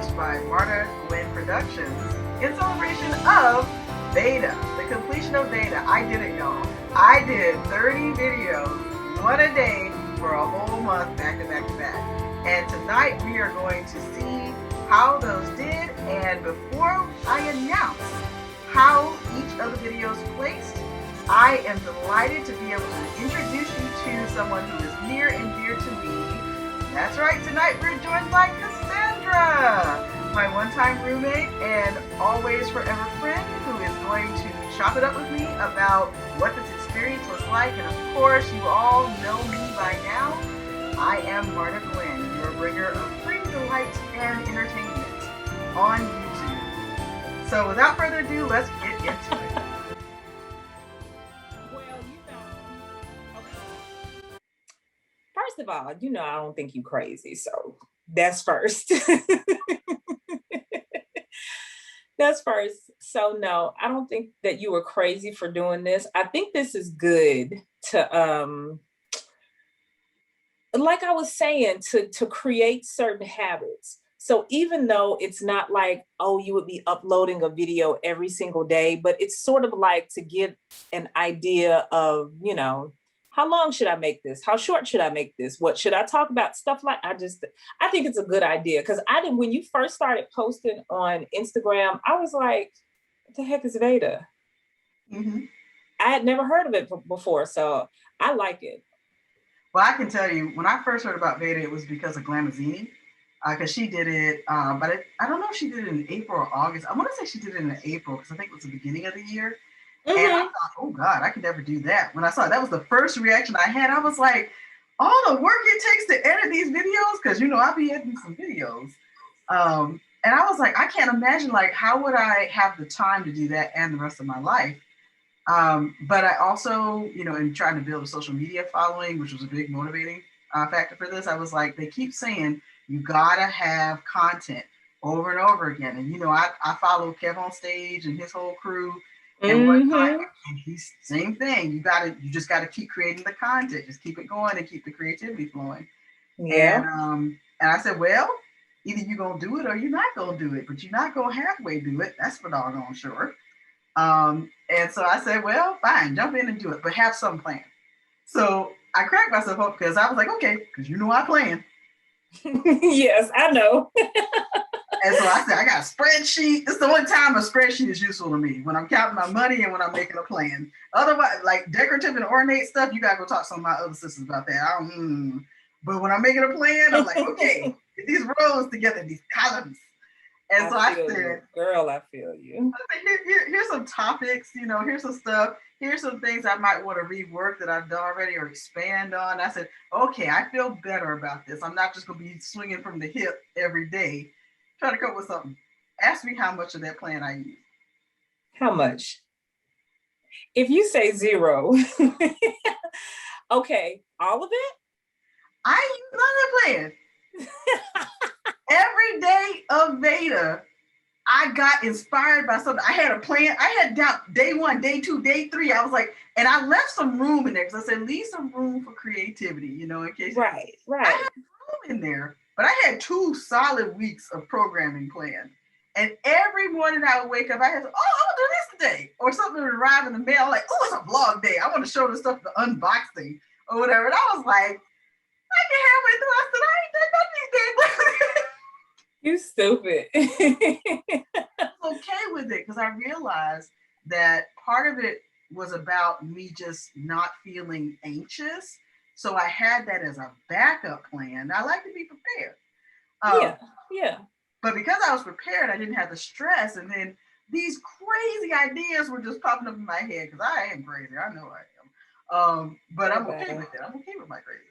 produced by MartaGwyn Productions in celebration of VEDA, the completion of VEDA. I did it, y'all. I did 30 videos, one a day, for a whole month, back to back to back. And tonight we are going to see how those did. And before I announce how each of the videos placed, I am delighted to be able to introduce you to someone who is near and dear to me. That's right, tonight we're joined by Cassandra, my one-time roommate and always forever friend who is going to chop it up with me about what this experience was like. And of course, you all know me by now. I am MartaGwyn, your bringer of free delight and entertainment on YouTube. So without further ado, let's get into it. First of all, I don't think you crazy. So that's first. That's first. So no, I don't think that you were crazy for doing this. I think this is good to, like I was saying, to create certain habits. So even though it's not like, oh, you would be uploading a video every single day, but it's sort of like to get an idea of, how long should I make this? How short should I make this? What should I talk about? Stuff like I think it's a good idea. Because when you first started posting on Instagram, I was like, what the heck is VEDA? Mm-hmm. I had never heard of it before. So I like it. Well, I can tell you, when I first heard about VEDA, it was because of Glamazini. Because she did it, but I don't know if she did it in April or August. I want to say she did it in April because I think it was the beginning of the year. Mm-hmm. And I thought, oh God, I could never do that. When I saw it, that was the first reaction I had. I was like, all the work it takes to edit these videos, because I'll be editing some videos. And I was like, I can't imagine, like, how would I have the time to do that and the rest of my life? But I also, in trying to build a social media following, which was a big motivating factor for this, I was like, they keep saying, you gotta have content over and over again. And, I follow Kev on Stage and his whole crew. And one time, he's same thing. You just gotta keep creating the content, just keep it going and keep the creativity flowing. Yeah. And I said, well, either you're gonna do it or you're not gonna do it, but you're not gonna halfway do it. That's for doggone sure. And so I said, well, fine, jump in and do it, but have some plan. So I cracked myself up because I was like, okay, because I plan. Yes, I know. And so I said, I got a spreadsheet. It's the only time a spreadsheet is useful to me, when I'm counting my money and when I'm making a plan. Otherwise, like decorative and ornate stuff, you got to go talk to some of my other sisters about that. But when I'm making a plan, I'm like, okay, get these rows together, these columns. And so I said, girl, I feel you. I said, here's some topics, here's some stuff. Here's some things I might want to rework that I've done already or expand on. I said, okay, I feel better about this. I'm not just going to be swinging from the hip every day. Try to come up with something. Ask me how much of that plan I use. How much? If you say 0, okay, all of it? I use none of the plan. Every day of VEDA, I got inspired by something. I had a plan. I had down day 1, day 2, day 3. I was like, and I left some room in there because I said, leave some room for creativity, in case. Right. I had room in there, but I had 2 solid weeks of programming planned. And every morning I would wake up, I had, I'm going to do this today. Or something would arrive in the mail, like, oh, it's a vlog day. I want to show the stuff, the unboxing or whatever. And I was like, I get halfway through. I said, I ain't done nothing these days. You stupid. I'm okay with it because I realized that part of it was about me just not feeling anxious. So I had that as a backup plan. I like to be prepared. Yeah. But because I was prepared, I didn't have the stress. And then these crazy ideas were just popping up in my head because I am crazy. I know I am. But I'm okay with it. I'm okay with my crazy.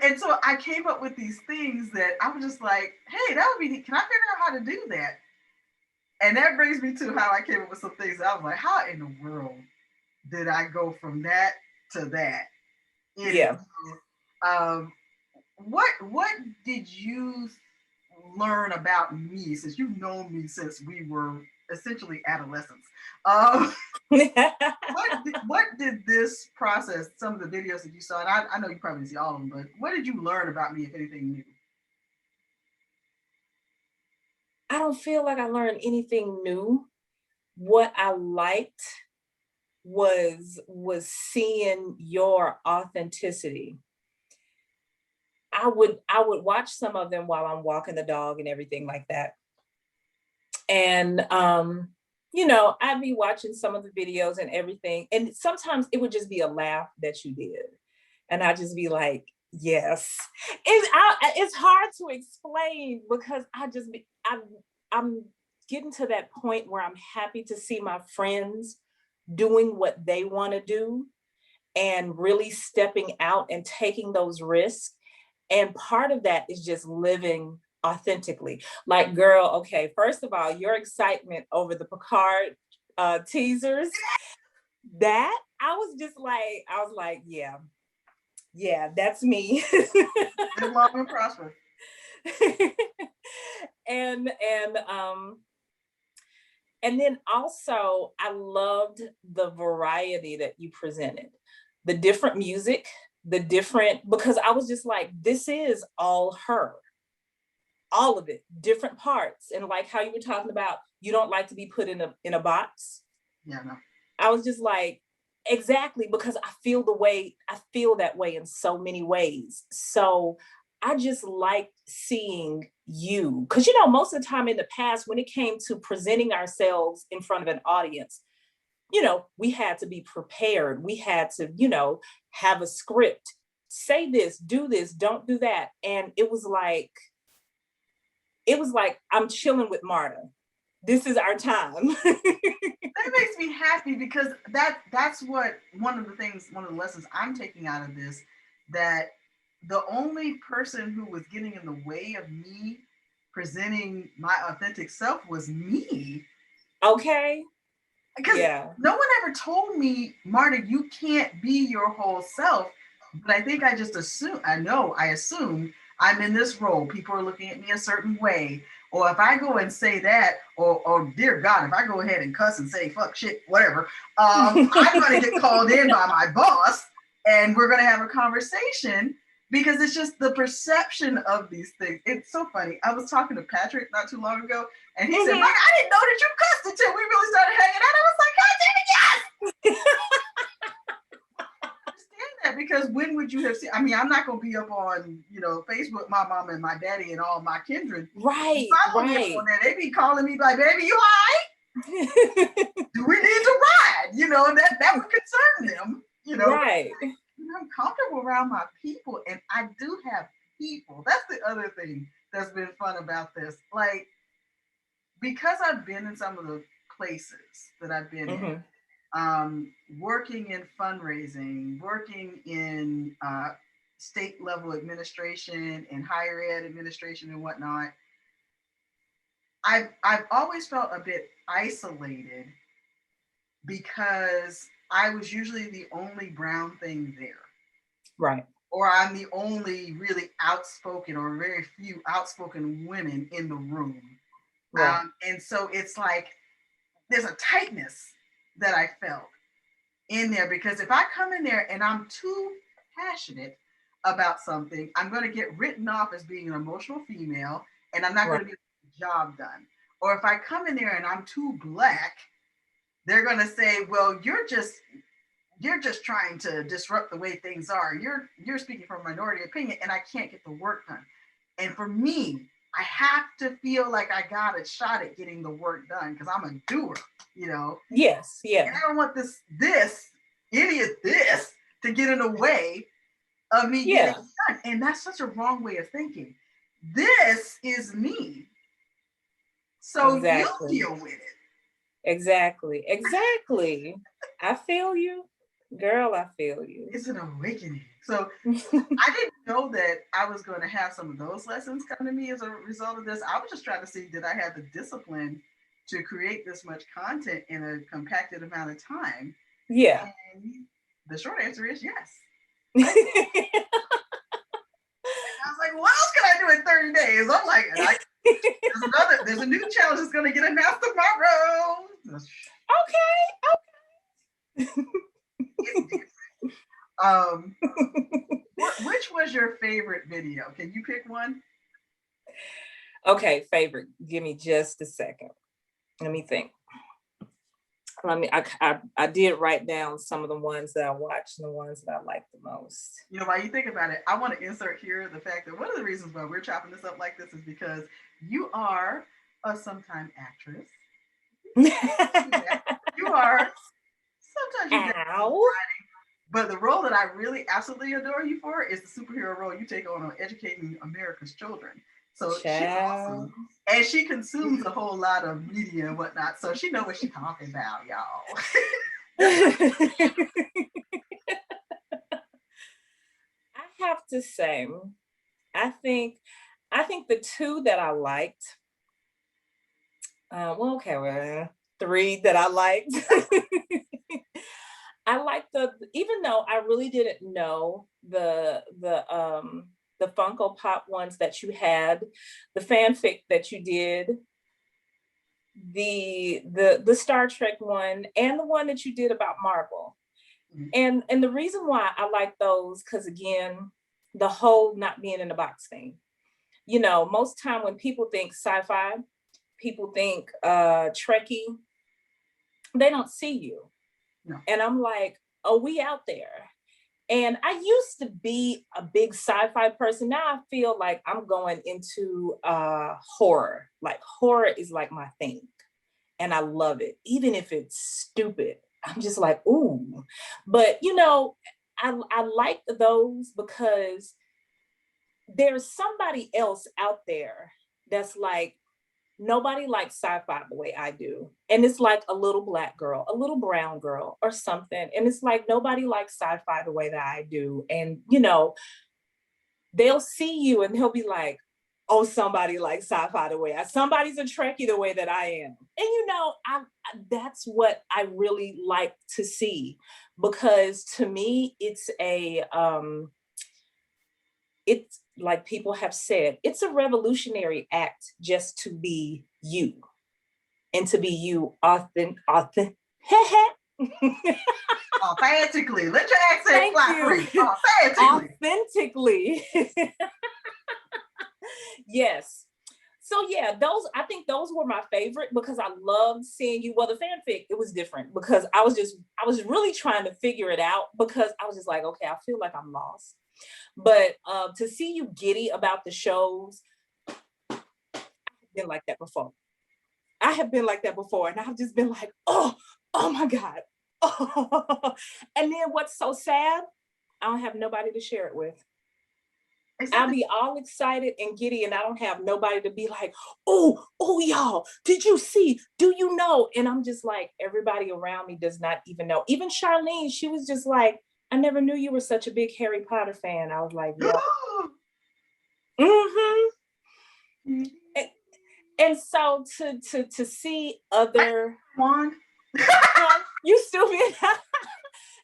And so I came up with these things that I was just like, hey, that would be neat. Can I figure out how to do that? And that brings me to how I came up with some things. I was like, how in the world did I go from that to that? What did you learn about me, since you've known me since we were essentially adolescents? What did this process, some of the videos that you saw, and I know you probably see all of them, but what did you learn about me, if anything new? don't feel like I learned anything new. What I liked was seeing your authenticity. I would watch some of them while I'm walking the dog and everything like that. And you know, I'd be watching some of the videos and everything. And sometimes it would just be a laugh that you did. And I'd just be like, yes. It's hard to explain because I'm getting to that point where I'm happy to see my friends doing what they want to do and really stepping out and taking those risks. And part of that is just living authentically. Like, girl, okay, first of all, your excitement over the Picard teasers, that I was like, yeah, that's me. Live long and prosper. And and then also I loved the variety that you presented, the different music, the different, because I was just like, this is all her, all of it, different parts. And like how you were talking about, you don't like to be put in a box. Yeah, no. I was just like, exactly, because I feel that way in so many ways. So I just liked seeing you, because you know, most of the time in the past, when it came to presenting ourselves in front of an audience, you know, we had to be prepared. We had to, you know, have a script, say this, do this, don't do that. And it was like, I'm chilling with Marta. This is our time. That makes me happy because that's what one of the lessons I'm taking out of this, that the only person who was getting in the way of me presenting my authentic self was me. Okay. Because no one ever told me, Marta, you can't be your whole self. But I think I just assume, I assume I'm in this role. People are looking at me a certain way. Or if I go and say that, or dear God, if I go ahead and cuss and say fuck, shit, whatever, I'm going to get called in by my boss and we're going to have a conversation, because it's just the perception of these things. It's so funny. I was talking to Patrick not too long ago, and he said, Mike, I didn't know that you cussed until we really started hanging out. I was like, God damn it, yes! That, because when would you have seen? I mean, I'm not going to be up on, you know, Facebook, my mom and my daddy and all my kindred. Right. On there, they be calling me like, baby, you all right? Do we need to ride? You know, that would concern them, you know. Right. I'm comfortable around my people, and I do have people. That's the other thing that's been fun about this. Like, because I've been in some of the places that I've been in, working in fundraising, working in state level administration and higher ed administration and whatnot, I've always felt a bit isolated because I was usually the only brown thing there. Right. Or I'm the only really outspoken, or very few outspoken women in the room. Right. And so it's like, there's a tightness that I felt in there, because if I come in there and I'm too passionate about something, I'm going to get written off as being an emotional female, and I'm not going to get the job done. Or if I come in there and I'm too black, they're going to say, well, you're just trying to disrupt the way things are. You're speaking from a minority opinion, and I can't get the work done. And for me, I have to feel like I got a shot at getting the work done, because I'm a doer, you know? Yes, yeah. And I don't want this idiot to get in the way of me getting it done. And that's such a wrong way of thinking. This is me. So you deal with it. Exactly. I feel you. Girl, I feel you. It's an awakening. So I didn't know that I was going to have some of those lessons come to me as a result of this. I was just trying to see, did I have the discipline to create this much content in a compacted amount of time? Yeah. And the short answer is yes. I was like, what else can I do in 30 days? I'm like, there's a new challenge that's going to get announced tomorrow. Okay. Which was your favorite video? Can you pick one? Okay, favorite. Give me just a second. Let me think. I did write down some of the ones that I watched and the ones that I like the most. You know, while you think about it, I want to insert here the fact that one of the reasons why we're chopping this up like this is because you are a sometime actress. You are sometimes you get writing, but the role that I really absolutely adore you for is the superhero role you take on educating America's children. So she's awesome. And she consumes a whole lot of media and whatnot. So she knows what she's talking about, y'all. I have to say, I think the two that I liked, three that I liked. I like even though I really didn't know the Funko Pop ones that you had, the fanfic that you did, the Star Trek one, and the one that you did about Marvel. And the reason why I like those, because again, the whole not being in a box thing. You know, most time when people think sci-fi, people think Trekkie, they don't see you. No. And I'm like, oh, we out there. And I used to be a big sci-fi person. Now I feel like I'm going into horror. Like horror is like my thing. And I love it. Even if it's stupid, I'm just like, ooh. But you know, I like those because there's somebody else out there that's like, nobody likes sci-fi the way I do. And it's like a little Black girl, a little brown girl or something. And it's like, nobody likes sci-fi the way that I do. And, you know, they'll see you and they'll be like, oh, somebody likes sci-fi the way somebody's a Trekkie the way that I am. And, you know, that's what I really like to see, because to me, it's it's like people have said, it's a revolutionary act just to be you and to be you authentically. Let your accent fly free. Authentically. Yes. So yeah, I think those were my favorite because I loved seeing you. Well, the fanfic, it was different because I was really trying to figure it out because I was just like, okay, I feel like I'm lost. But to see you giddy about the shows, I've been like that before. I have been like that before, and I've just been like, oh my God. Oh. And then what's so sad, I don't have nobody to share it with. I'll be all excited and giddy, and I don't have nobody to be like, oh, y'all, did you see? Do you know? And I'm just like, everybody around me does not even know. Even Charlene, she was just like, I never knew you were such a big Harry Potter fan. I was like, yeah. Mm-hmm. And so to see other one, you stupid. Don't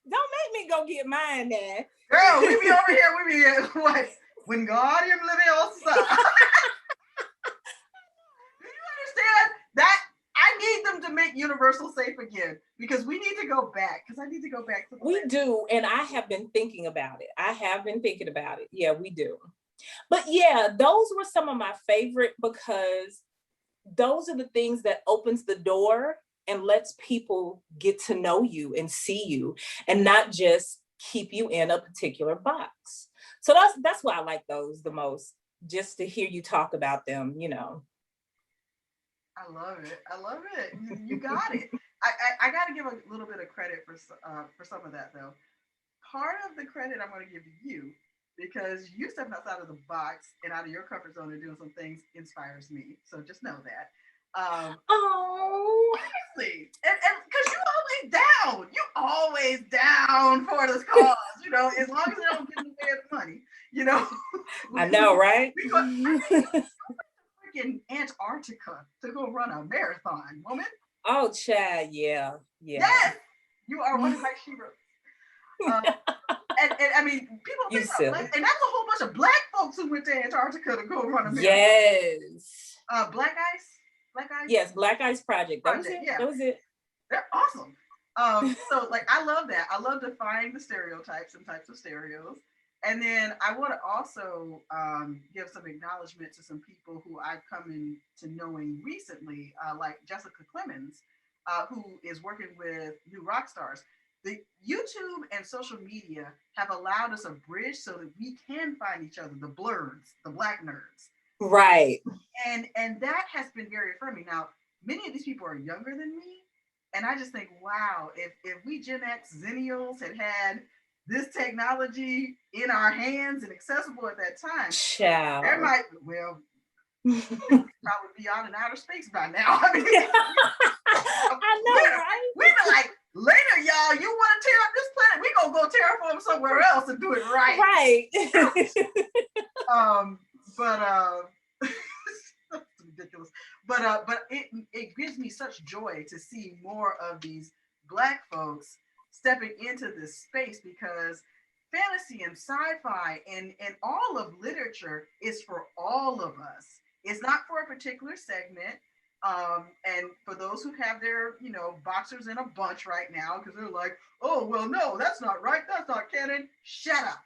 make me go get mine now. Girl, we be over here, we be like, when God is living on side. Do you understand that? I need them to make Universal safe again because we need to go back. Because I need to go back to the We do, and I have been thinking about it. Yeah, we do. But yeah, those were some of my favorite because those are the things that opens the door and lets people get to know you and see you and not just keep you in a particular box. So that's why I like those the most, just to hear you talk about them, you know. I love it. You got it. I got to give a little bit of credit for some of that though. Part of the credit I'm going to give to you because you stepping outside of the box and out of your comfort zone and doing some things inspires me. So just know that. Honestly, and because you always down for this cause, you know, as long as they don't give me bad money, you know. I know, right? Freaking Antarctica to go run a marathon, woman. Oh, Chad, yeah. Yes, you are one of my sheroes. And I mean, people think about black, and that's a whole bunch of Black folks who went to Antarctica to go run a marathon. Yes. Black Ice. Yes, Black Ice Project. That was it. Yeah. That was it. They're awesome. So like I love that. I love defying the stereotypes and types of stereos. And then I want to also give some acknowledgement to some people who I've come into knowing recently, like Jessica Clemens, who is working with New Rock Stars. The YouTube and social media have allowed us a bridge so that we can find each other, the blurs, the Black nerds. Right. And that has been very affirming. Now, many of these people are younger than me. And I just think, wow, if we Gen X Zennials had this technology in our hands and accessible at that time, there might, well, probably be out in outer space by now. I mean, I know, right? We'd be like, later, y'all, you want to tear up this planet? We gonna go terraform somewhere else and do it right. Right. But that's ridiculous. But it gives me such joy to see more of these Black folks stepping into this space, because fantasy and sci-fi and all of literature is for all of us. It's not for a particular segment. And for those who have their, boxers in a bunch right now, because they're like, oh, well, no, that's not right. That's not canon. Shut up.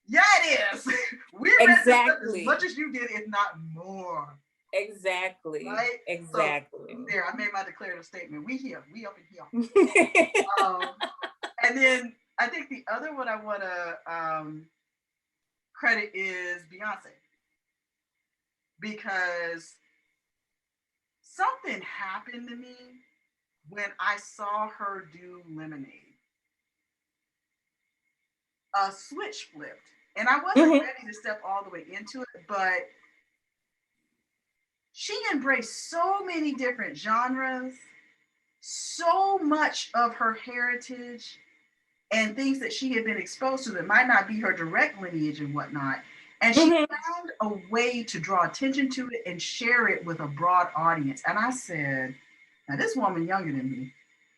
Yeah, it is. We read this stuff as much as you did, if not more. Exactly. Right? Exactly. So, there, I made my declarative statement. We here. We up in here. And then I think the other one I want to credit is Beyonce, because something happened to me when I saw her do Lemonade. A switch flipped, and I wasn't ready to step all the way into it, but she embraced so many different genres, so much of her heritage and things that she had been exposed to that might not be her direct lineage and whatnot. And she found a way to draw attention to it and share it with a broad audience. And I said, now this woman younger than me,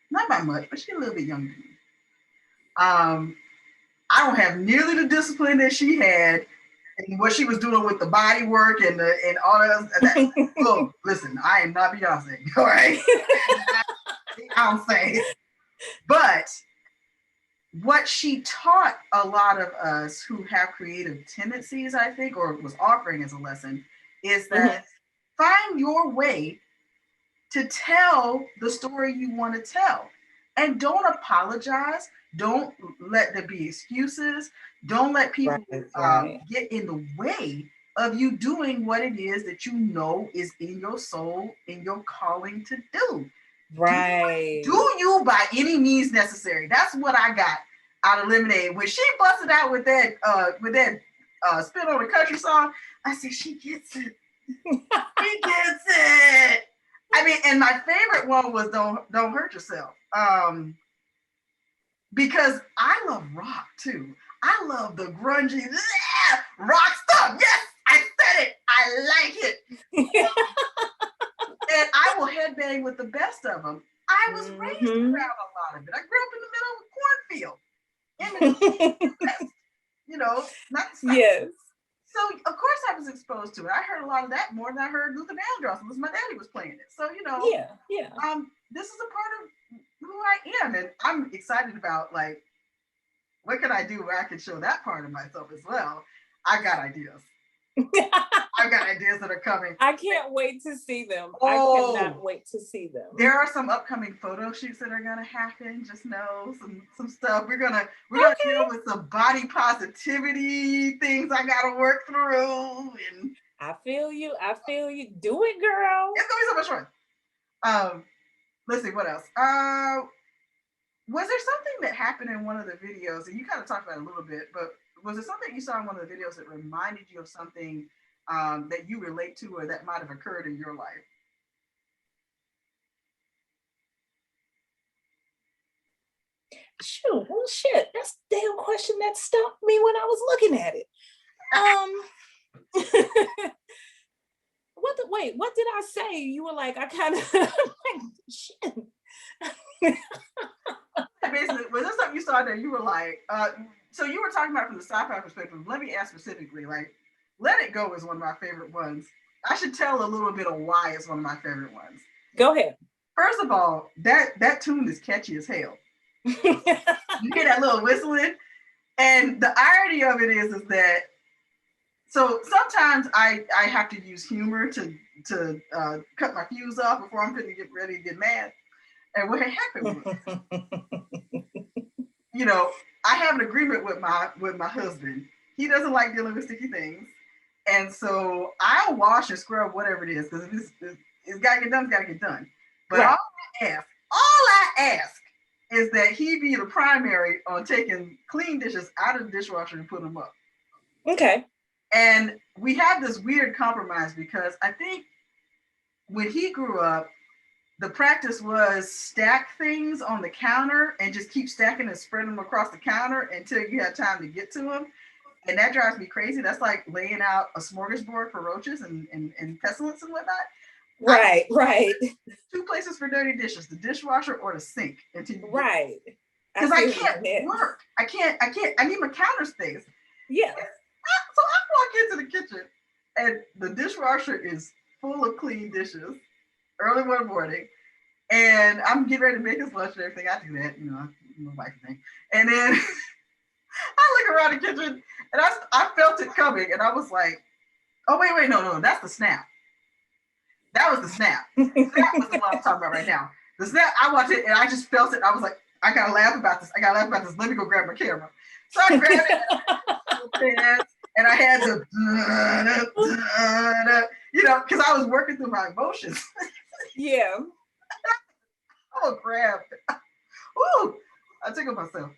not by much, but she's a little bit younger than me. I don't have nearly the discipline that she had and what she was doing with the body work and all that. Look, listen, I am not Beyonce, all right? I'm saying. But what she taught a lot of us who have creative tendencies, I think, or was offering as a lesson, is that find your way to tell the story you want to tell. And don't apologize. Don't let there be excuses. Don't let people get in the way of you doing what it is that you know is in your soul, in your calling to do. Right. Do you by any means necessary. That's what I got out of Lemonade. When she busted out with that Spit on the Country song, I said, she gets it. She gets it. I mean, and my favorite one was Don't Hurt Yourself. Because I love rock too. I love the grungy rock stuff. Yes, I said it. I like it. And I will headbang with the best of them. I was raised around a lot of it. I grew up in the middle of a cornfield. Not the South. Yes. So of course I was exposed to it. I heard a lot of that more than I heard Luther Vandross because my daddy was playing it. So Yeah. This is a part of who I am, and I'm excited about like what can I do where I can show that part of myself as well. I got ideas. I've got ideas that are coming. I can't wait to see them. I cannot wait to see them. There are some upcoming photo shoots that are gonna happen. Just know some stuff. We're gonna deal with some body positivity things I gotta work through. And I feel you. Do it, girl. It's gonna be so much fun. Let's see what else. Was there something that happened in one of the videos, and you kind of talked about it a little bit, but was there something you saw in one of the videos that reminded you of something that you relate to or that might have occurred in your life? Shoot, well, shit, that's the damn question that stumped me when I was looking at it. What did I say? You were like, I kind of like, shit. Basically, was there something you saw that you were like, so you were talking about from the sci-fi perspective. Let me ask specifically, like, Let It Go is one of my favorite ones. I should tell a little bit of why it's one of my favorite ones. Go ahead. First of all, that tune is catchy as hell. You hear that little whistling? And the irony of it is that, so sometimes I have to use humor to cut my fuse off before I'm going to get ready to get mad. And what had happened was, you know, I have an agreement with my husband. He doesn't like dealing with sticky things, and so I'll wash and scrub whatever it is, because it's got to get done. It's got to get done. But right. all I ask is that he be the primary on taking clean dishes out of the dishwasher and put them up. Okay. And we have this weird compromise, because I think when he grew up, the practice was stack things on the counter and just keep stacking and spread them across the counter until you have time to get to them. And that drives me crazy. That's like laying out a smorgasbord for roaches and pestilence and whatnot. Right. Two places for dirty dishes: the dishwasher or the sink. Right. Because I can't work. I need my counter space. Yeah. So I walk into the kitchen and the dishwasher is full of clean dishes early one morning, and I'm getting ready to make his lunch and everything. I do that, you know, my wife thing. And then I look around the kitchen and I felt it coming, and I was like, oh, wait, no, that's the snap. That was the snap. That was the one I'm talking about right now. The snap, I watched it and I just felt it. I was like, I gotta laugh about this. Let me go grab my camera. So I grabbed it and I had to, you know, because I was working through my emotions. Yeah. I'm gonna grab it. Ooh, I tickled myself.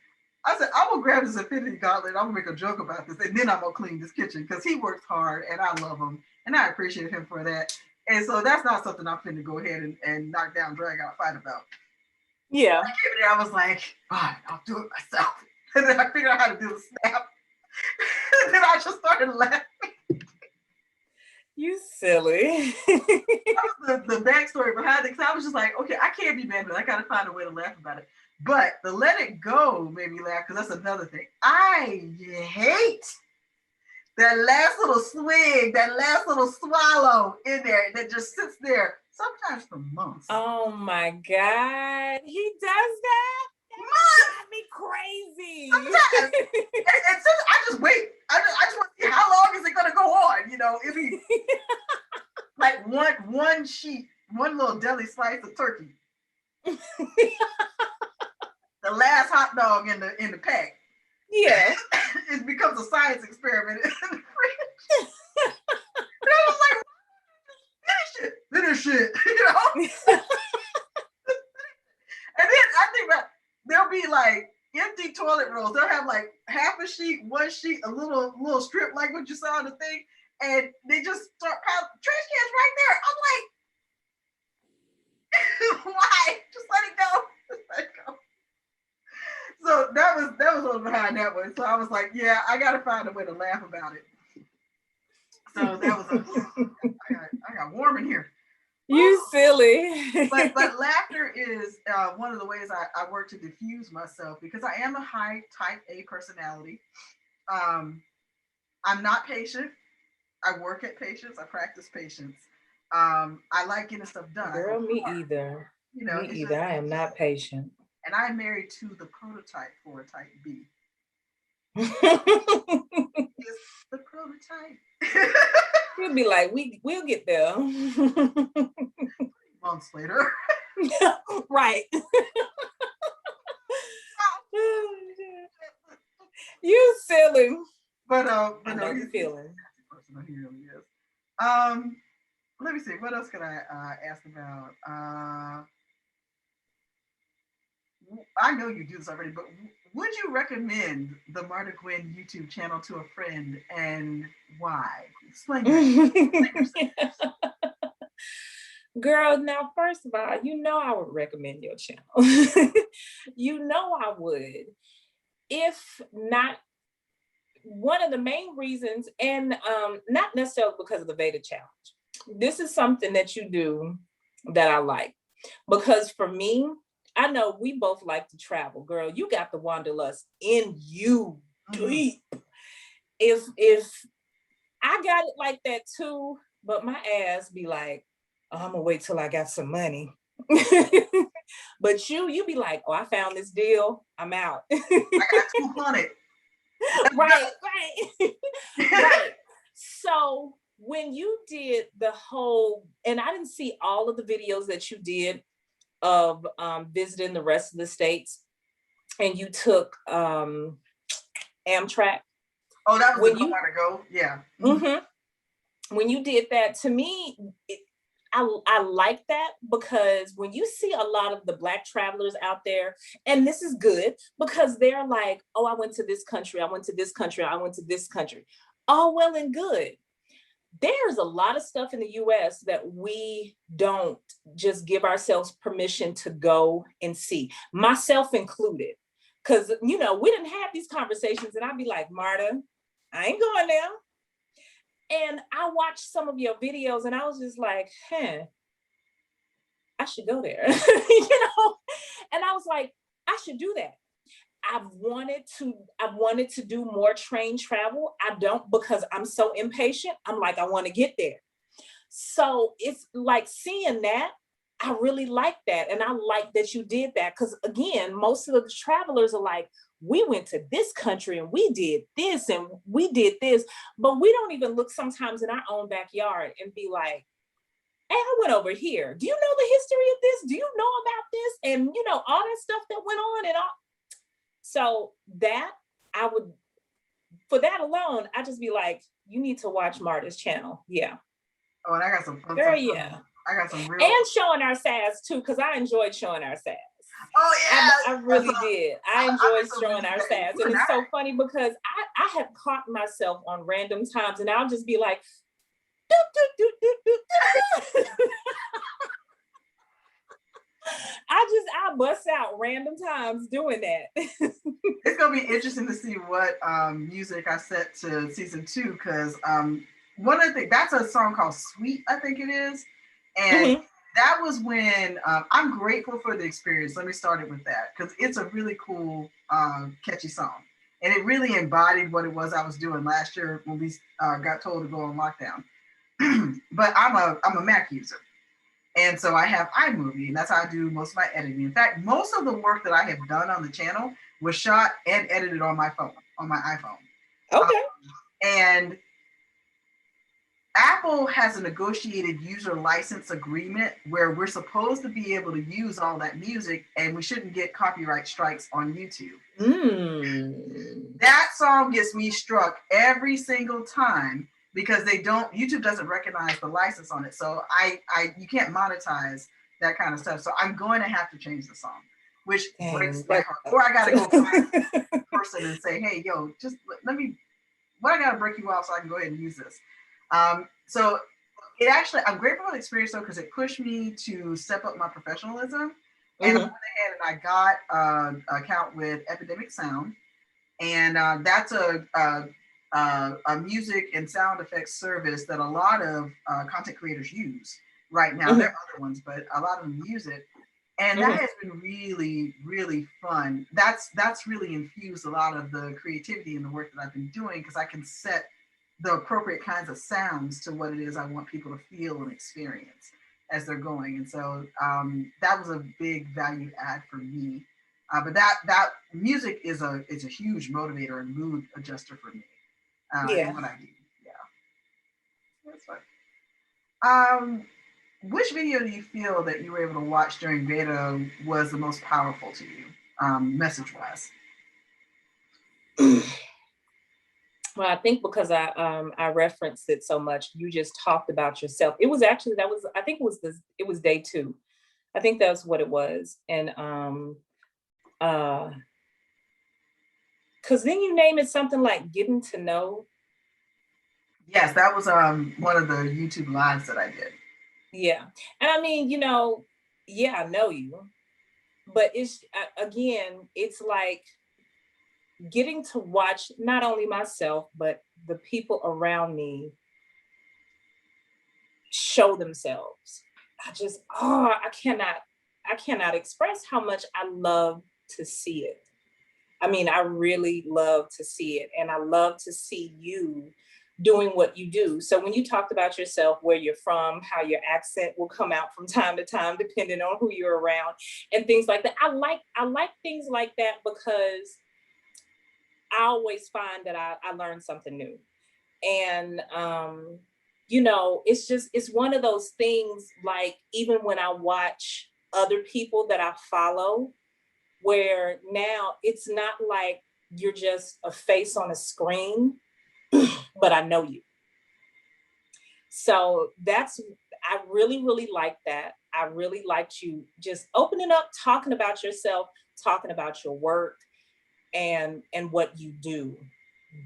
I said, I'm gonna grab this infinity gauntlet. I'm gonna make a joke about this, and then I'm gonna clean this kitchen, because he works hard and I love him and I appreciate him for that. And so that's not something I'm finna go ahead and knock down, drag out, fight about. Yeah. I was like, fine, I'll do it myself. And then I figured out how to do the snap. And then I just started laughing. You silly. the backstory behind it, because I was just like, okay, I can't be mad, but I gotta find a way to laugh about it. But the let it go made me laugh, because that's another thing. I hate that last little swig, that last little swallow in there that just sits there, sometimes for months. Oh my God. He does that? That drives me crazy. Sometimes. and I just wait. I just want to see how long is it going to go on. You know, if he like one sheet, one little deli slice of turkey, the last hot dog in the pack. Yeah. It becomes a science experiment in the fridge. And I was like, finish it, you know? And then I think about, there'll be like empty toilet rolls. They'll have like half a sheet, one sheet, a little strip like what you saw in the thing, and they just start piling trash cans right there. I'm like, why? Just let it go. Just let it go. So that was what was behind that one. So I was like, yeah, I gotta find a way to laugh about it. So that was I got warm in here. You silly. but laughter is one of the ways I work to diffuse myself, because I am a high type A personality. I'm not patient. I work at patience. I practice patience. I like getting stuff done. Girl, me either. You know, me either. I am not patient. And I'm married to the prototype for a type B. It's the prototype. You'll be like, we'll get there. Months later. Right. You silly. But I know you feeling. He really is. Let me see. What else could I ask about? I know you do this already, but would you recommend the MartaGwyn YouTube channel to a friend, and why? Explain that. Girl, now first of all, you know I would recommend your channel. You know I would. If not, one of the main reasons, and not necessarily because of the VEDA challenge. This is something that you do that I like. Because for me, I know we both like to travel. Girl, you got the wanderlust in you deep. If I got it like that too, but my ass be like, oh, I'm gonna wait till I got some money. But you be like, oh, I found this deal, I'm out. I got 200. Right, right, right. So when you did the whole, and I didn't see all of the videos that you did of visiting the rest of the states, and you took Amtrak. Oh, that was When the you, car to go. Yeah. when you did that, to me, I like that, because when you see a lot of the Black travelers out there, and this is good because they're like, oh, I went to this country, I went to this country, I went to this country. All well and good. There's a lot of stuff in the US that we don't just give ourselves permission to go and see, myself included. Because, you know, we didn't have these conversations, and I'd be like, Marta, I ain't going there. And I watched some of your videos and I was just like, I should go there, you know? And I was like, I should do that. I've wanted to do more train travel. I don't, because I'm so impatient. I'm like, I want to get there. So it's like seeing that, I really like that. And I like that you did that, because again, most of the travelers are like, we went to this country and we did this and we did this, but we don't even look sometimes in our own backyard and be like, hey, I went over here. Do you know the history of this? Do you know about this? And you know, all that stuff that went on and all. So that I would, for that alone, I just be like, you need to watch Marta's channel. Yeah. Oh, and I got some fun Girl, stuff. yeah. I got some real. And showing our sass too, because I enjoyed showing our sass. Oh yeah, I really did. I enjoyed showing our sass. And it's so funny because I have caught myself on random times and I'll just be like, doo, doo, doo, doo, doo. I bust out random times doing that. It's gonna be interesting to see what music I set to season 2, because one of the things, that's a song called Sweet, I think it is. And that was when I'm grateful for the experience. Let me start it with that, because it's a really cool, catchy song. And it really embodied what it was I was doing last year when we got told to go on lockdown. But I'm a Mac user. And so I have iMovie, and that's how I do most of my editing. In fact, most of the work that I have done on the channel was shot and edited on my phone, on my iPhone. Okay. And Apple has a negotiated user license agreement where we're supposed to be able to use all that music, and we shouldn't get copyright strikes on YouTube. That song gets me struck every single time, because YouTube doesn't recognize the license on it. So you can't monetize that kind of stuff. So I'm going to have to change the song, which breaks my heart. Or I got to go find a person and say, hey, yo, just let me, I got to break you off so I can go ahead and use this. So it actually, I'm grateful for the experience though, because it pushed me to step up my professionalism. And I went ahead and I got an account with Epidemic Sound. And that's a music and sound effects service that a lot of content creators use right now. There are other ones, but a lot of them use it. And that has been really, really fun. That's really infused a lot of the creativity in the work that I've been doing, because I can set the appropriate kinds of sounds to what it is I want people to feel and experience as they're going. And so that was a big value add for me. But that music is a huge motivator and mood adjuster for me. In what I do. Yeah. That's fun. Which video do you feel that you were able to watch during VEDA was the most powerful to you, message-wise? Well, I think because I referenced it so much, you just talked about yourself. It was actually, I think it was day 2. I think that's what it was. And because then you name it something like Getting to Know. Yes, that was one of the YouTube lives that I did. Yeah. And I mean, you know, yeah, I know you, but it's again, it's like getting to watch not only myself, but the people around me show themselves. I cannot express how much I love to see it. I mean, I really love to see it. And I love to see you doing what you do. So when you talked about yourself, where you're from, how your accent will come out from time to time, depending on who you're around and things like that. I like things like that, because I always find that I learn something new. And, you know, it's one of those things, like, even when I watch other people that I follow, where now it's not like you're just a face on a screen, but I know you. So I really, really like that. I really liked you just opening up, talking about yourself, talking about your work and what you do.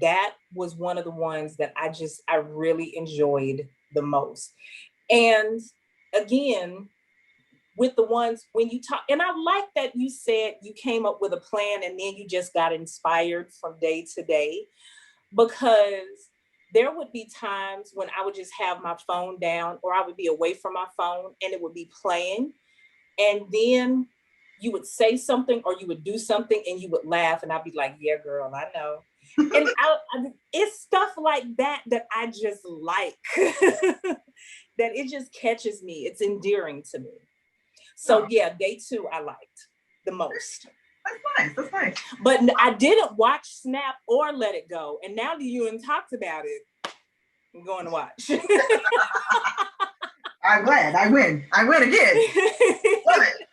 That was one of the ones that I really enjoyed the most. And again, with the ones when you talk, and I like that you said you came up with a plan and then you just got inspired from day to day, because there would be times when I would just have my phone down or I would be away from my phone and it would be playing. And then you would say something or you would do something and you would laugh and I'd be like, yeah, girl, I know. And it's stuff like that that I just like, that it just catches me. It's endearing to me. So yeah, day 2 I liked the most. That's nice. That's nice. But I didn't watch Snap or Let It Go. And now that you and talked about it, I'm going to watch. I'm glad. I win. I win again. Love it.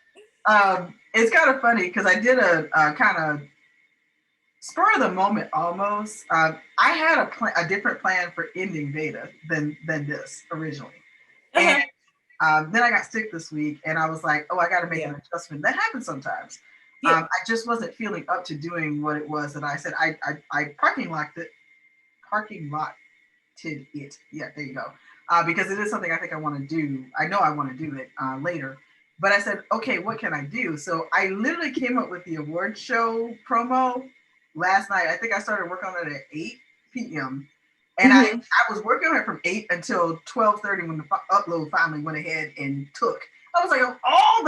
It's kind of funny because I did a kind of spur of the moment almost. I had a different plan for ending VEDA than this originally. And then I got sick this week and I was like, oh, I got to make an adjustment. That happens sometimes. I just wasn't feeling up to doing what it was that I said. I parking locked it. Yeah, there you go. Because it is something I think I want to do. I know I want to do it later. But I said, okay, what can I do? So I literally came up with the award show promo last night. I think I started working on it at 8 p.m. And I was working on it from 8 until 12:30 when the upload finally went ahead and took. I was like, of all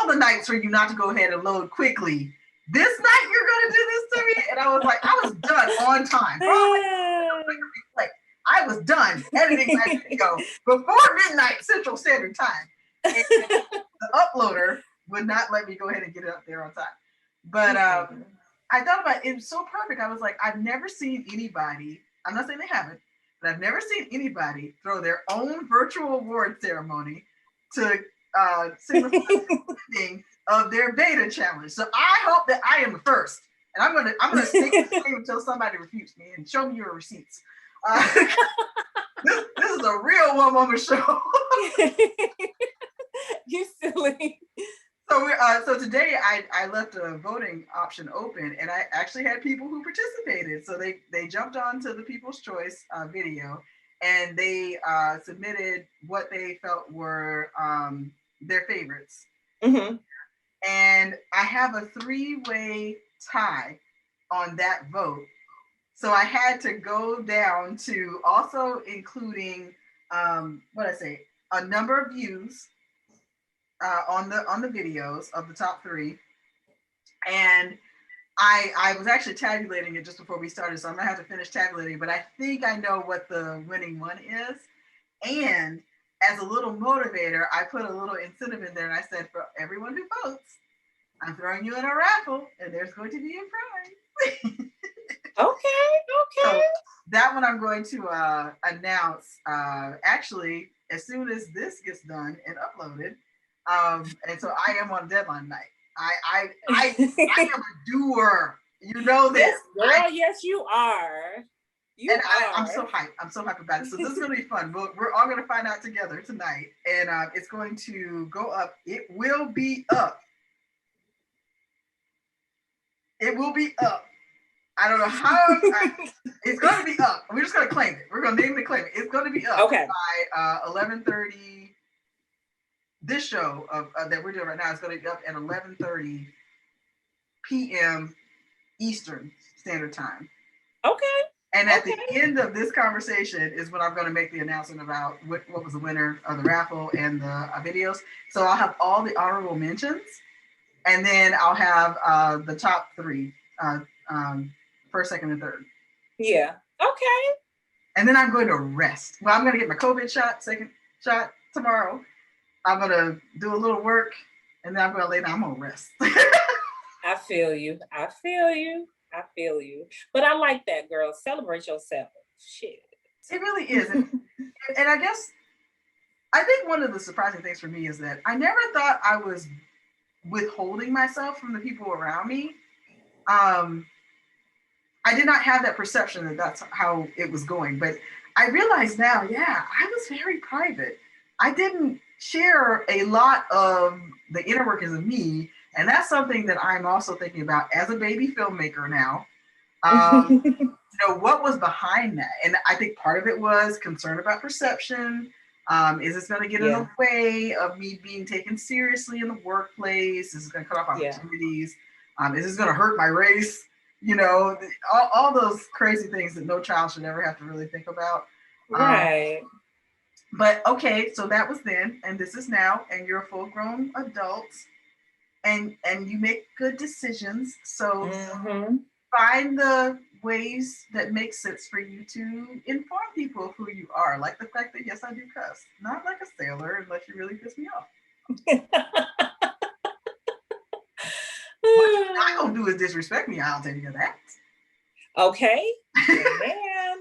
the nights for you not to go ahead and load quickly, this night you're going to do this to me? And I was like, I was done on time. I was done editing my video before midnight Central Standard Time. And the uploader would not let me go ahead and get it up there on time. But I thought about it. It was so perfect. I was like, I've never seen anybody, I'm not saying they haven't, but I've never seen anybody throw their own virtual award ceremony to signify the ending of their VEDA challenge. So I hope that I am the first. And I'm gonna stick the same until somebody refutes me and show me your receipts. This is a real one moment show. You silly. So today I left a voting option open, and I actually had people who participated. So they jumped onto the People's Choice video, and they submitted what they felt were their favorites. And I have a 3-way tie on that vote. So I had to go down to also including a number of views on the videos of the top 3. And I was actually tabulating it just before we started, so I'm gonna have to finish tabulating, but I think I know what the winning one is. And as a little motivator, I put a little incentive in there, and I said, for everyone who votes, I'm throwing you in a raffle, and there's going to be a prize. Okay. So that one I'm going to announce actually as soon as this gets done and uploaded. And so I am on deadline night. I am a doer. You know this. Yes, girl, yes, you are. I'm so hyped. I'm so hyped about it. So this is going to be fun. We're all going to find out together tonight. And it's going to go up. It will be up. It will be up. I don't know how. It's going to be up. We're just going to claim it. We're going to name it and claim it. It's going to be up by 11:30. This show that we're doing right now is going to be up at 11:30 p.m. Eastern Standard Time. Okay. And at the end of this conversation is when I'm going to make the announcement about what was the winner of the raffle and the videos. So I'll have all the honorable mentions, and then I'll have the top 3, first, second, and third. Yeah. Okay. And then I'm going to rest. Well, I'm going to get my COVID second shot tomorrow. I'm going to do a little work, and then I'm going to lay down. I'm going to rest. I feel you. I feel you. But I like that, girl. Celebrate yourself. Shit. It really is. And I guess, I think one of the surprising things for me is that I never thought I was withholding myself from the people around me. I did not have that perception that that's how it was going, but I realize now, yeah, I was very private. I didn't share a lot of the inner workings of me, and that's something that I'm also thinking about as a baby filmmaker now. What was behind that? And I think part of it was concern about perception. Is this going to get in the way of me being taken seriously in the workplace? Is it going to cut off opportunities? Is this going to hurt my race? All those crazy things that no child should ever have to really think about. Right. But okay, so that was then, and this is now, and you're a full-grown adult, and you make good decisions. So find the ways that make sense for you to inform people of who you are. Like the fact that, yes, I do cuss. Not like a sailor, unless you really piss me off. What you're not going to do is disrespect me. I'll take you to that. Okay. Amen.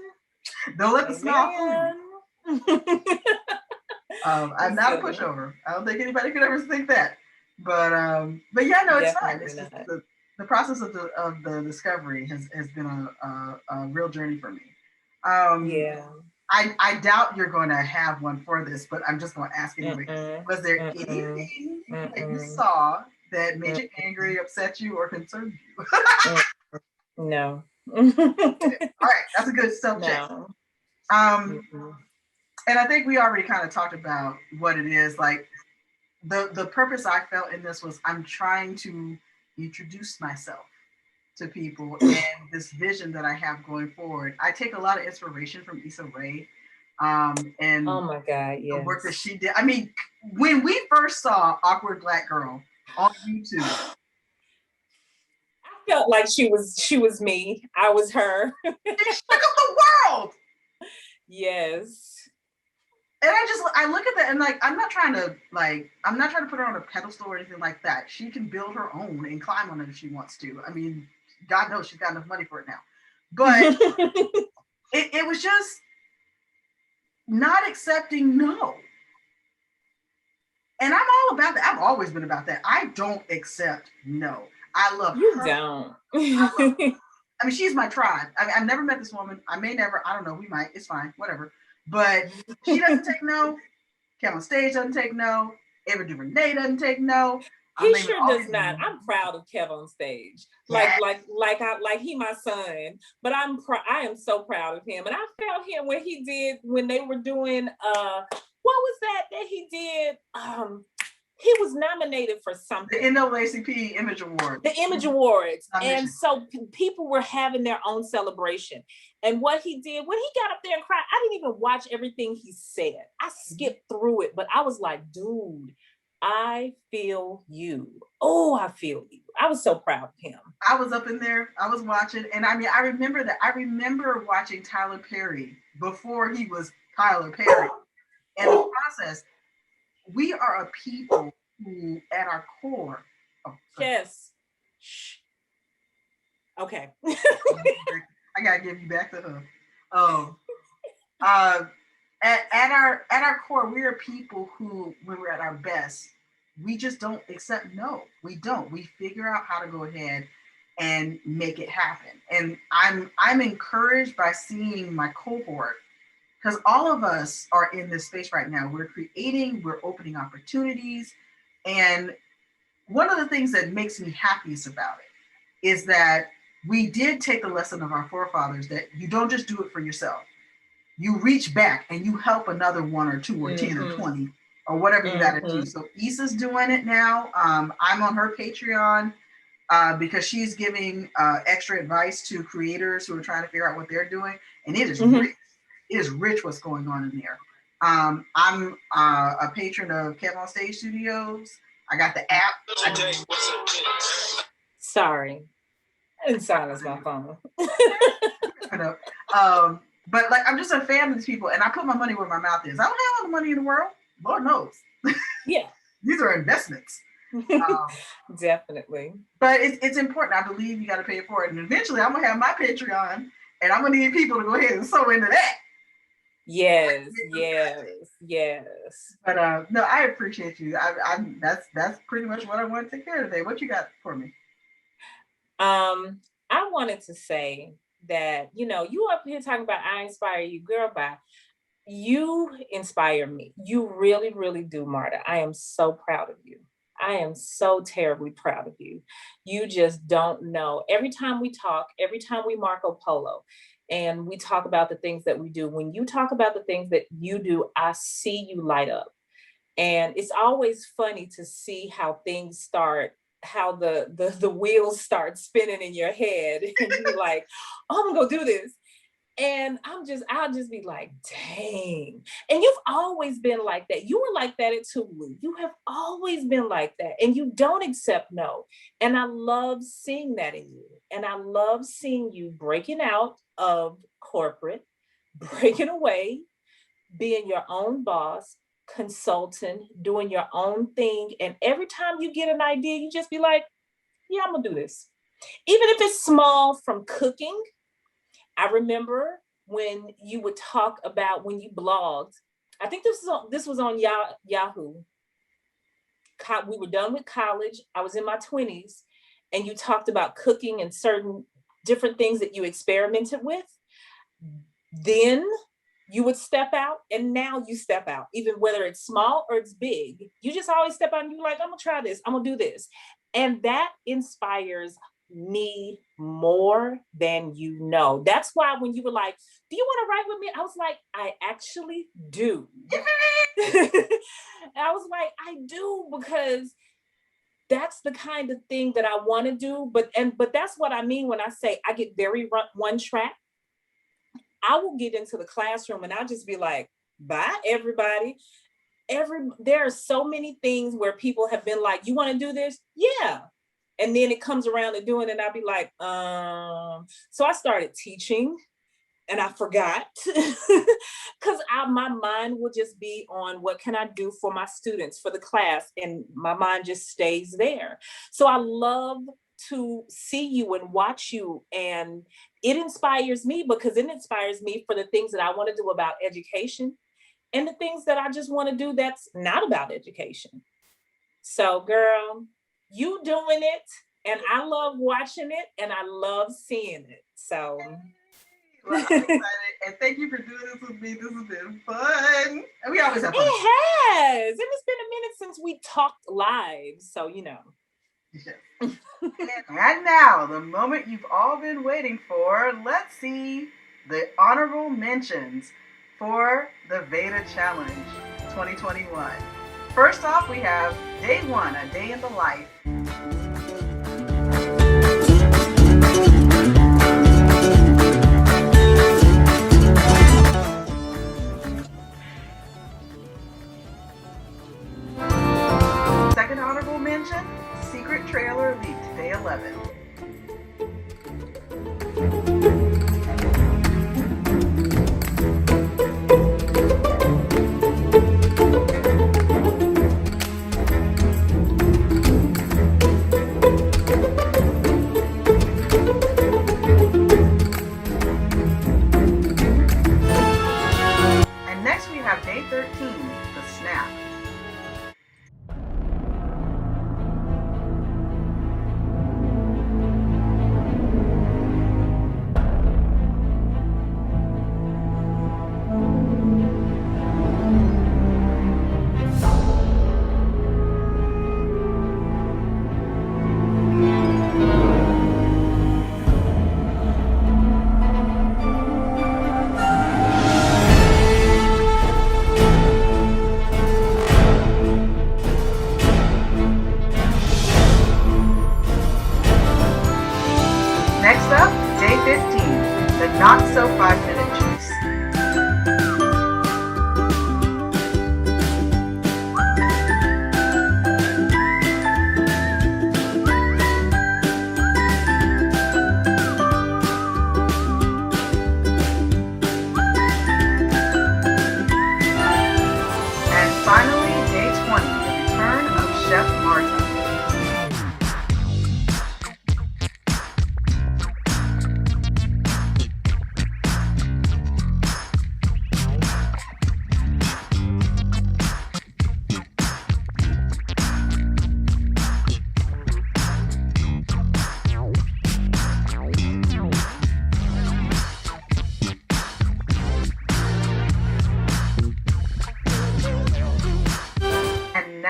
Don't let the smile fool you. I'm not a pushover. I don't think anybody could ever think that. But yeah, no, it's fine. It's just the process of the discovery has been a real journey for me. I doubt you're going to have one for this, but I'm just going to ask anyway. Was there anything that you saw that made you angry, upset you, or concerned you? No. All right, that's a good self-check. No. And I think we already kind of talked about what it is. Like the purpose I felt in this was I'm trying to introduce myself to people and this vision that I have going forward. I take a lot of inspiration from Issa Rae. And oh my God, yes. The work that she did. I mean, when we first saw Awkward Black Girl on YouTube, I felt like she was me. I was her. She shook up the world. Yes. And I look at that and like I'm not trying to put her on a pedestal or anything like that. She can build her own and climb on it if she wants to. I mean, God knows she's got enough money for it now. But it was just not accepting no. And I'm all about that. I've always been about that. I don't accept no. I love her. You don't. I mean, she's my tribe. I mean, I've never met this woman. I may never. I don't know. We might. It's fine. Whatever. But she doesn't take no. Kev on Stage doesn't take no. Ava DuVernay doesn't take no. He sure does not. I'm proud of Kev on Stage. Like he my son. But I am so proud of him. And I found him when they were doing what was that he did? He was nominated for something. The NAACP Image Award. The Image Awards. And so people were having their own celebration. And what he did, when he got up there and cried, I didn't even watch everything he said. I skipped through it, but I was like, dude, I feel you. Oh, I feel you. I was so proud of him. I was up in there. I was watching. And I mean, I remember that. I remember watching Tyler Perry before he was Tyler Perry. And the process, we are a people who, at our core, yes. Shh. Okay. I gotta give you back to her. At our core, we are people who, when we're at our best, we just don't accept no. We don't. We figure out how to go ahead and make it happen. And I'm encouraged by seeing my cohort. Because all of us are in this space right now. We're creating, we're opening opportunities. And one of the things that makes me happiest about it is that we did take the lesson of our forefathers that you don't just do it for yourself. You reach back and you help another one or two or 10 or 20 or whatever you got to do. So Issa's doing it now. I'm on her Patreon because she's giving extra advice to creators who are trying to figure out what they're doing. And it is rich. It is rich what's going on in there. I'm a patron of Kev on Stage Studios. I got the app. Sorry. I didn't silence my phone. But like, I'm just a fan of these people and I put my money where my mouth is. I don't have all the money in the world. Lord knows. Yeah. These are investments. Definitely. But it's important. I believe you got to pay it forward. And eventually I'm going to have my Patreon and I'm going to need people to go ahead and sew into that. Yes, yes, yes. But no, I appreciate you. That's pretty much what I wanted to take care of today. What you got for me? I wanted to say that, you know, you up here talking about I inspire you, girl, bye. You inspire me. You really, really do, Marta. I am so proud of you. I am so terribly proud of you. You just don't know. Every time we talk, every time we Marco Polo, and we talk about the things that we do, when you talk about the things that you do, I see you light up. And it's always funny to see how things start, how the wheels start spinning in your head, and you're like, oh, I'm gonna go do this. And I'll just be like, dang. And you've always been like that. You were like that at Tulu. You have always been like that. And you don't accept no. And I love seeing that in you. And I love seeing you breaking out of corporate, breaking away, being your own boss, consultant, doing your own thing. And every time you get an idea, you just be like, yeah, I'm gonna do this. Even if it's small, from cooking. I remember when you would talk about when you blogged. I think this was on Yahoo. We were done with college. I was in my 20s, and you talked about cooking and certain different things that you experimented with. Then you would step out, and now you step out, even whether it's small or it's big. You just always step out and you're like, I'm gonna try this, I'm gonna do this. And that inspires me more than you know. That's why when you were like, do you want to write with me? I was like, I actually do. I was like, I do, because that's the kind of thing that I want to do. But that's what I mean when I say I get very one track. I will get into the classroom and I'll just be like, bye, everybody. There are so many things where people have been like, you want to do this? Yeah. And then it comes around to doing it, and I'll be like, So I started teaching, and I forgot, because my mind will just be on what can I do for my students, for the class, and my mind just stays there. So I love to see you and watch you, and it inspires me, because it inspires me for the things that I want to do about education and the things that I just want to do that's not about education. So, girl, you doing it, and I love watching it, and I love seeing it. So well, I'm excited, and thank you for doing this with me. This has been fun, and we always have fun. It has, and it's been a minute since we talked live, so you know. Yeah. And now, the moment you've all been waiting for. Let's see the honorable mentions for the VEDA Challenge 2021. First off, we have Day 1, A Day in the Life. Second honorable mention, Secret Trailer Leaked, Day 11. And next we have Day 13, The Snap.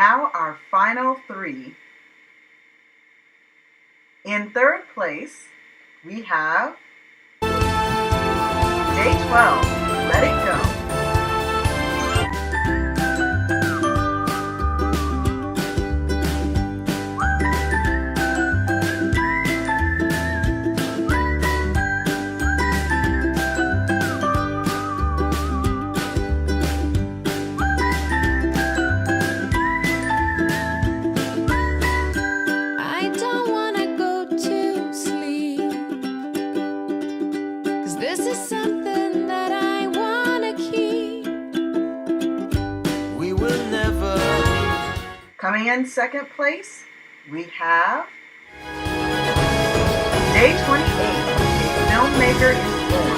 now our final three. In third place, we have Day 12, Let It Go. Coming in second place, we have Day 28, A Filmmaker is Born.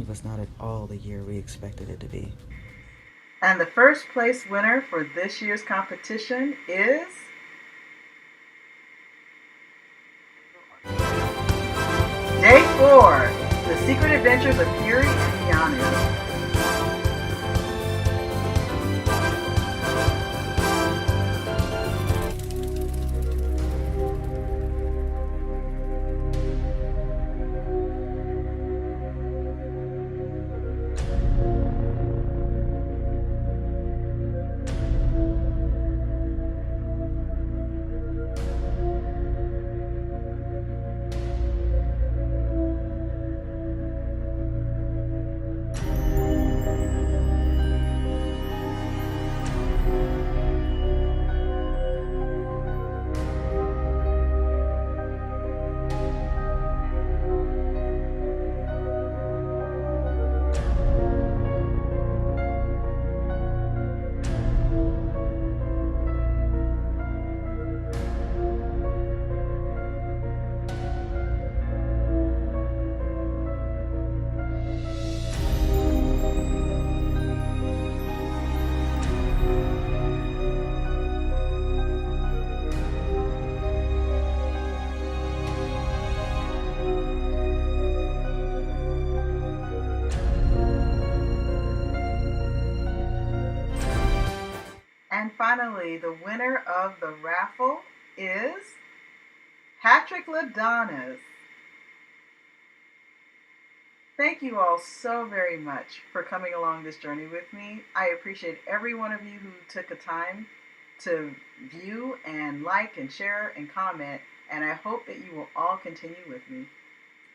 Was not at all the year we expected it to be. And the first place winner for this year's competition is Day 4, The Secret Adventures of Fury and Keanu. And finally, the winner of the raffle is Patrick Ladonis. Thank you all so very much for coming along this journey with me. I appreciate every one of you who took the time to view and like and share and comment, and I hope that you will all continue with me.